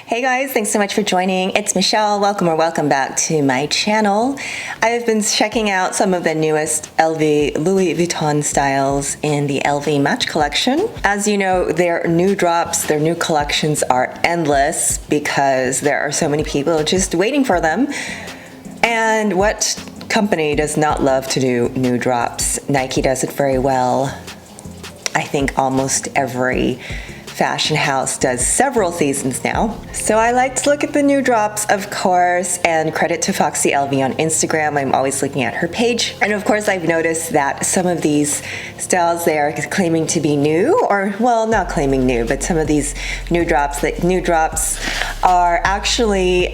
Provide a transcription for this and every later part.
Hey guys, thanks so much for joining. It's Michelle. Welcome back to my channel. I've been checking out some of the newest Louis Vuitton styles in the LV Match collection. As you know, their new drops, their new collections are endless because there are so many people just waiting for them. And what company does not love to do new drops? Nike does it very well. I think almost every fashion house does several seasons now. So I like to look at the new drops, of course, and credit to Foxy LV on Instagram. I'm always looking at her page. And of course, I've noticed that some of these styles they are claiming to be new, or well, not claiming new, but some of these new drops are actually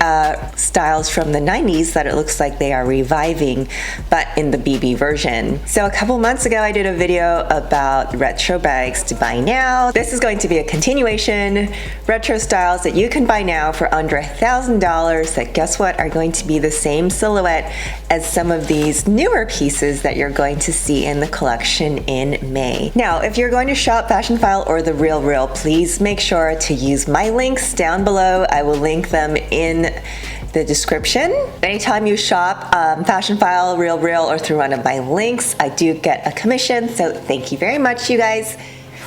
styles from the 90s that it looks like they are reviving, but in the BB version. So a couple months ago, I did a video about retro bags to buy now. This is going to be a continuation, retro styles that you can buy now for under $1,000 that, guess what, are going to be the same silhouette as some of these newer pieces that you're going to see in the collection in May. Now, if you're going to shop Fashionphile or The Real, please make sure to use my links down below. I will link them in the description. Anytime you shop Fashionphile, Real, or through one of my links, I do get a commission, so thank you very much, you guys.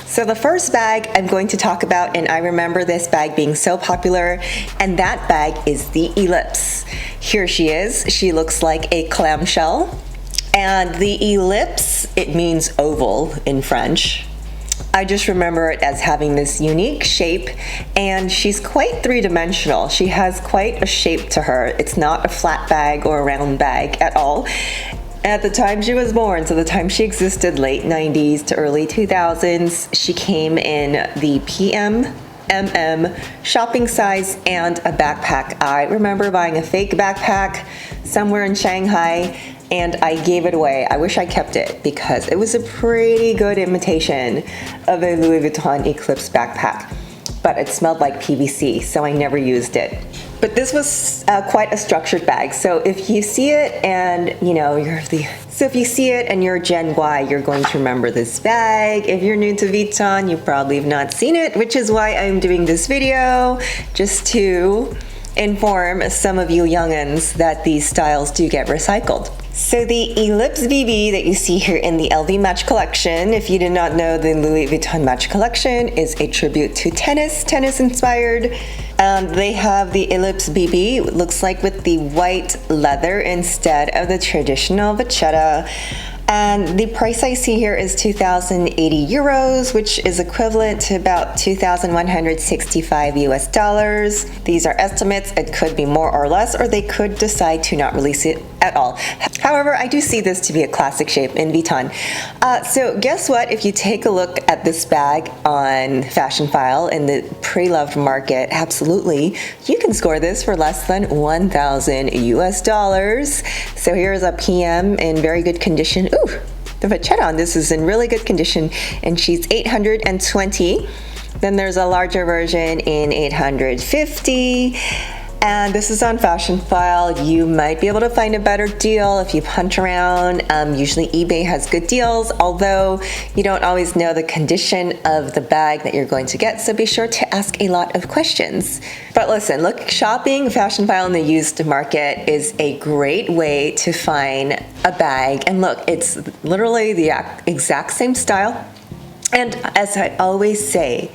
So the first bag I'm going to talk about, and I remember this bag being so popular, and that bag is the ELLIPSE. Here she is. She looks like a clamshell. And the ELLIPSE, it means oval in French. I just remember it as having this unique shape, and she's quite three-dimensional. She has quite a shape to her. It's not a flat bag or a round bag at all. At the time she was born, so the time she existed, late 90s to early 2000s, she came in the MM shopping size and a backpack. I remember buying a fake backpack somewhere in Shanghai, and I gave it away. I wish I kept it because it was a pretty good imitation of a Louis Vuitton Eclipse backpack, but it smelled like PVC, so I never used it. But this was quite a structured bag. So if you see it and if you see it and you're Gen Y, you're going to remember this bag. If you're new to Vuitton, you probably have not seen it, which is why I'm doing this video, just to inform some of you youngins that these styles do get recycled. So the ELLIPSE BB that you see here in the LV Match collection, if you did not know, the Louis Vuitton Match collection is a tribute to tennis inspired. They have the ELLIPSE BB, it looks like with the white leather instead of the traditional vachetta. And the price I see here is 2,080 euros, which is equivalent to about 2,165 US dollars. These are estimates. It could be more or less, or they could decide to not release it at all. However, I do see this to be a classic shape in Vuitton. So guess what? If you take a look at this bag on Fashionphile in the pre-loved market, absolutely, you can score this for less than 1,000 US dollars. So here's a PM in very good condition. Ooh, the vachetta on this is in really good condition, and she's 820. Then there's a larger version in 850. And this is on Fashionphile. You might be able to find a better deal if you hunt around. Usually eBay has good deals, although you don't always know the condition of the bag that you're going to get, so be sure to ask a lot of questions. But listen, shopping Fashionphile in the used market is a great way to find a bag. And look, it's literally the exact same style. And as I always say,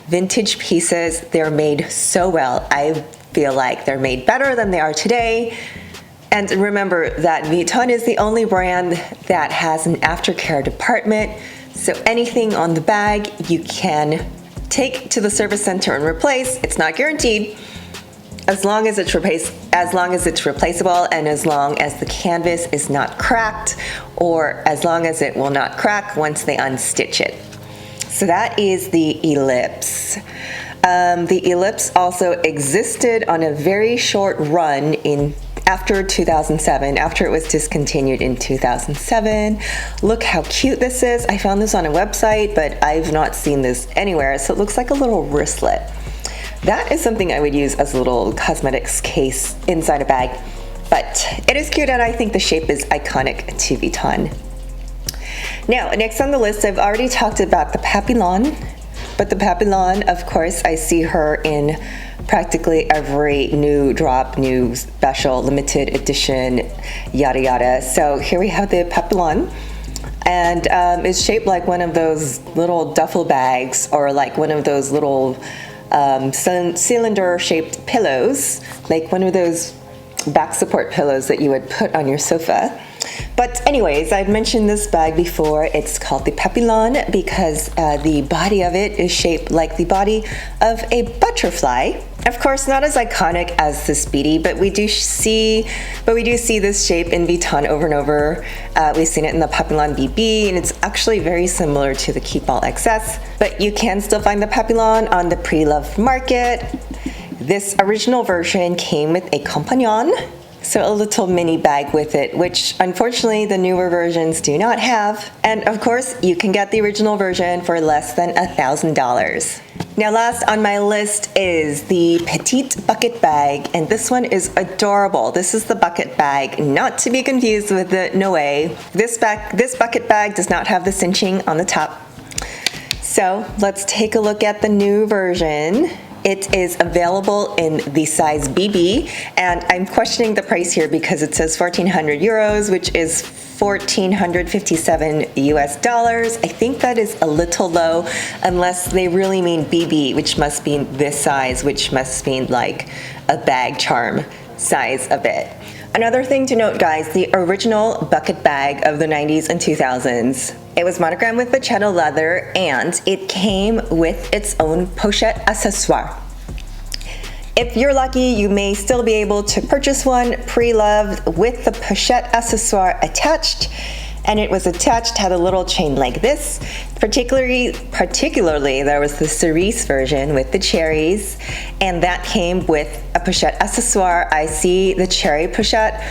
vintage pieces, they're made so well. I feel like they're made better than they are today. And remember that Vuitton is the only brand that has an aftercare department. So anything on the bag you can take to the service center and replace. It's not guaranteed. As long as it's replaceable, and as long as the canvas is not cracked, or as long as it will not crack once they unstitch it. So that is the ELLIPSE. The ELLIPSE also existed on a very short run after 2007, after it was discontinued in 2007. Look how cute this is. I found this on a website, but I've not seen this anywhere. So it looks like a little wristlet. That is something I would use as a little cosmetics case inside a bag. But it is cute, and I think the shape is iconic to Vuitton. Now, next on the list, I've already talked about the Papillon. But the Papillon, of course, I see her in practically every new drop, new special, limited edition, yada yada. So here we have the Papillon, and it's shaped like one of those little duffel bags, or like one of those little cylinder shaped pillows, like one of those back support pillows that you would put on your sofa. But anyways, I've mentioned this bag before. It's called the Papillon because the body of it is shaped like the body of a butterfly. Of course, not as iconic as the Speedy, but we do see this shape in Vuitton over and over. We've seen it in the Papillon BB, and it's actually very similar to the Keep All XS. But you can still find the Papillon on the pre-loved market. This original version came with a compagnon, so a little mini bag with it, which unfortunately the newer versions do not have. And of course, you can get the original version for less than $1,000. Now, last on my list is the Petite bucket bag, and this one is adorable. This is the bucket bag, not to be confused with the Noé. This bucket bag does not have the cinching on the top. So let's take a look at the new version. It is available in the size BB, and I'm questioning the price here because it says 1,400 euros, which is 1,457 US dollars. I think that is a little low, unless they really mean BB, which must be this size, which must mean like a bag charm size of it. Another thing to note, guys, the original bucket bag of the 90s and 2000s, it was monogrammed with Vachetta leather, and it came with its own pochette accessoire. If you're lucky, you may still be able to purchase one pre-loved with the pochette accessoire attached, and it was attached, had a little chain like this. Particularly there was the CERISE version with the cherries, and that came with a pochette accessoire. I see the cherry pochette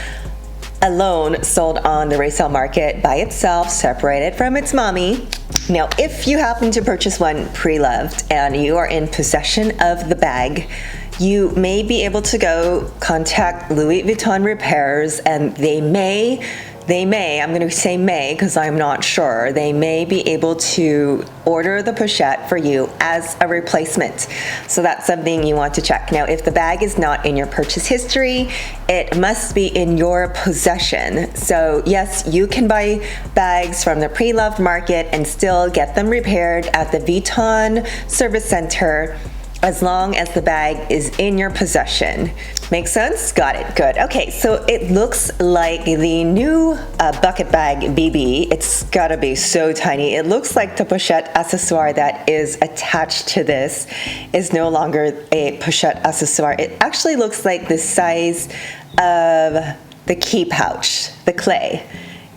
alone sold on the resale market by itself, separated from its mommy. Now, if you happen to purchase one pre-loved and you are in possession of the bag, you may be able to go contact Louis Vuitton Repairs, and they may, I'm going to say may because I'm not sure, they may be able to order the pochette for you as a replacement. So that's something you want to check. Now, if the bag is not in your purchase history, it must be in your possession. So yes, you can buy bags from the pre-loved market and still get them repaired at the Vuitton Service Center, as long as the bag is in your possession. Make sense? Got it. Good. Okay, so it looks like the new bucket bag BB. It's gotta be so tiny. It looks like the pochette accessoire that is attached to this is no longer a pochette accessoire. It actually looks like the size of the key pouch, the clay.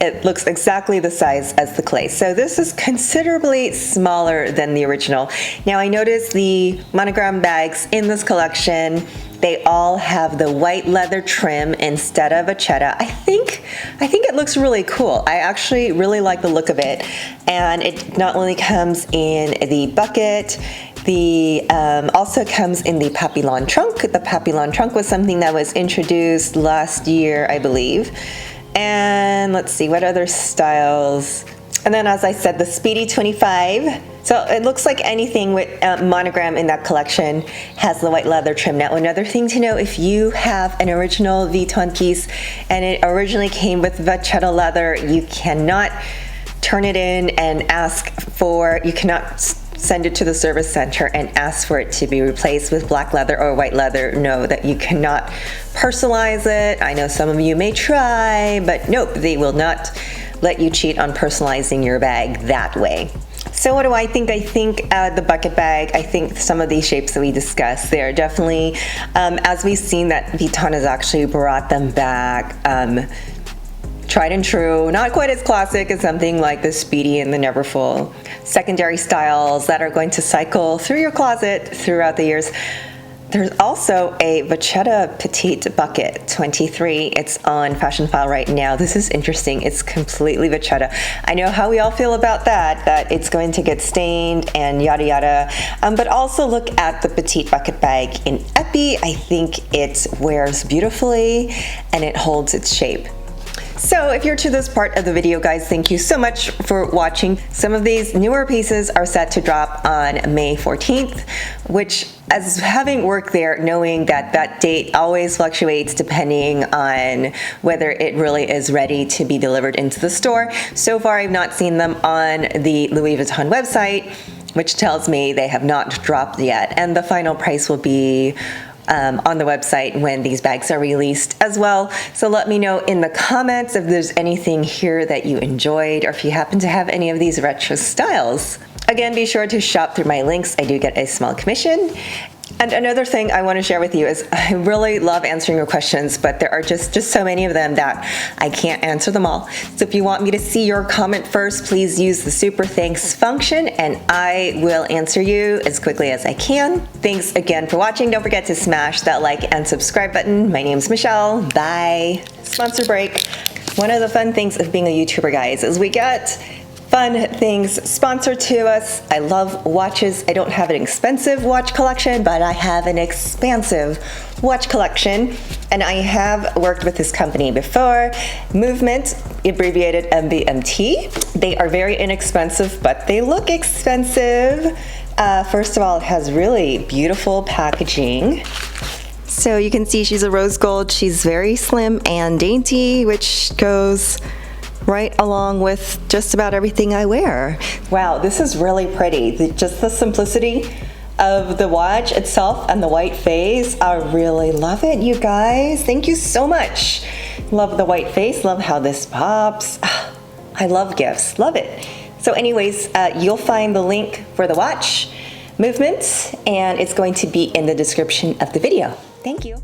It looks exactly the size as the clay. So this is considerably smaller than the original. Now, I noticed the monogram bags in this collection, they all have the white leather trim instead of Vachetta. I think it looks really cool. I actually really like the look of it. And it not only comes in the bucket, the also comes in the Papillon trunk. The Papillon trunk was something that was introduced last year, I believe. And let's see, what other styles? And then, as I said, the Speedy 25. So it looks like anything with monogram in that collection has the white leather trim. Now, another thing to know, if you have an original Vuitton piece and it originally came with Vachetta leather, you cannot turn it in and you cannot send it to the service center and ask for it to be replaced with black leather or white leather. No, that you cannot personalize it. I know some of you may try, but nope, they will not let you cheat on personalizing your bag that way. So what do I think? I think the bucket bag, I think some of these shapes that we discussed, they are definitely, as we've seen that Vuitton has actually brought them back, tried and true, not quite as classic as something like the Speedy and the Neverfull. Secondary styles that are going to cycle through your closet throughout the years. There's also a Vachetta Petite bucket 23. It's on Fashionphile right now. This is interesting. It's completely Vachetta. I know how we all feel about that it's going to get stained and yada yada. But also look at the Petite bucket bag in Epi. I think it wears beautifully and it holds its shape. So if you're to this part of the video, guys, thank you so much for watching. Some of these newer pieces are set to drop on May 14th, which, as having worked there, knowing that that date always fluctuates depending on whether it really is ready to be delivered into the store. So far, I've not seen them on the Louis Vuitton website, which tells me they have not dropped yet. And the final price will be on the website when these bags are released as well. So let me know in the comments if there's anything here that you enjoyed or if you happen to have any of these retro styles. Again, be sure to shop through my links. I do get a small commission. And another thing I want to share with you is I really love answering your questions, but there are just so many of them that I can't answer them all. So if you want me to see your comment first, please use the super thanks function and I will answer you as quickly as I can. Thanks again for watching. Don't forget to smash that like and subscribe button. My name's Michelle. Bye. Sponsor break. One of the fun things of being a YouTuber, guys, is we get fun things sponsored to us. I love watches. I don't have an expensive watch collection, but I have an expansive watch collection. And I have worked with this company before, Movement, abbreviated MVMT. They are very inexpensive, but they look expensive. First of all, it has really beautiful packaging. So you can see she's a rose gold. She's very slim and dainty, which goes right along with just about everything I wear. Wow, this is really pretty. Just the simplicity of the watch itself and the white face. I really love it, you guys. Thank you so much. Love the white face, love how this pops. I love gifts, love it. So anyways, you'll find the link for the watch Movement, and it's going to be in the description of the video. Thank you.